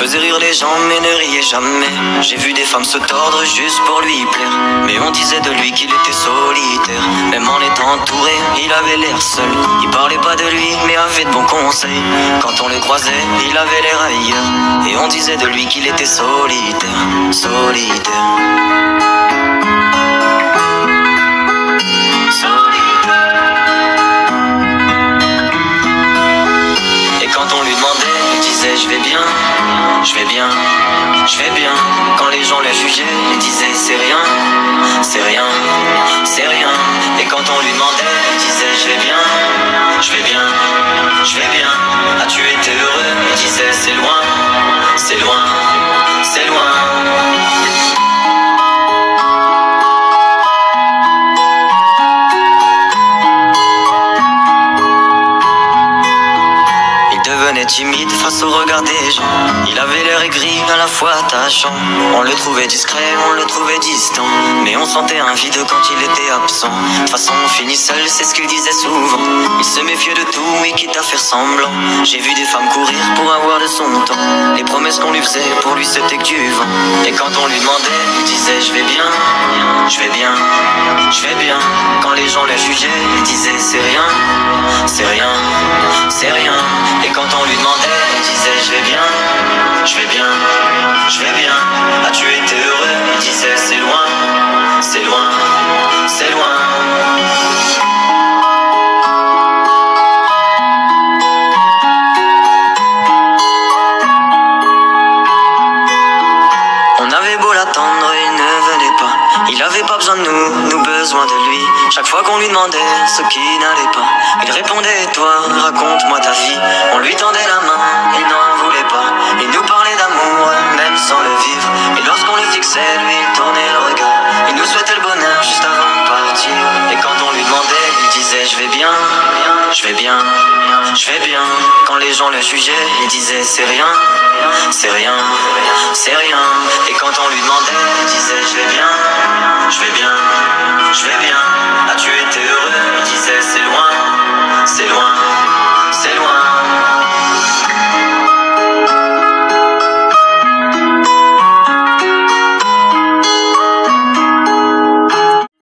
faisait rire les gens mais ne riait jamais. J'ai vu des femmes se tordre juste pour lui plaire, mais on disait de lui qu'il était solitaire. Même en étant entouré, il avait l'air seul. Il parlait pas de lui mais avait de bons conseils. Quand on le croisait, il avait l'air ailleurs, et on disait de lui qu'il était solitaire, solitaire. Je vais bien, je vais bien, je vais bien. Quand les gens les jugeaient, ils disaient c'est rien, c'est rien, c'est rien. Et quand on lui demandait, il disait je vais bien, je vais bien, je vais bien. As-tu été heureux? Il disait c'est loin, c'est loin, c'est loin. Timide face au regard des gens, il avait l'air aigri à la fois attachant. On le trouvait discret, on le trouvait distant, mais on sentait un vide quand il était absent. De toute façon on finit seul, c'est ce qu'il disait souvent. Il se méfiait de tout et quitte à faire semblant. J'ai vu des femmes courir pour avoir de son temps. Les promesses qu'on lui faisait, pour lui c'était que du vent. Et quand on lui demandait, il disait je vais bien, je vais bien, je vais bien. Quand les gens les jugeaient, il disait c'est rien, c'est rien, c'est rien. Et quand on lui demandait, il disait je vais bien, je vais bien, je vais bien. As-tu été heureux? Il disait c'est loin, c'est loin, c'est loin. On avait beau l'attendre, il ne venait pas. Il avait pas besoin de nous besoin de lui. Chaque fois qu'on lui demandait ce qui n'allait pas, il répondait toi, raconte-moi ta vie. On lui tendait la main, il n'en voulait pas. Il nous parlait d'amour, même sans le vivre. Et lorsqu'on le fixait, lui il tournait le regard. Il nous souhaitait le bonheur juste avant de partir. Et quand on lui demandait, il disait je vais bien, je vais bien, je vais bien. Quand les gens le jugeaient, il disait c'est rien, c'est rien, c'est rien. Et quand on lui demandait, il disait je vais bien, je vais bien, je vais bien. As-tu été heureux? Il disait c'est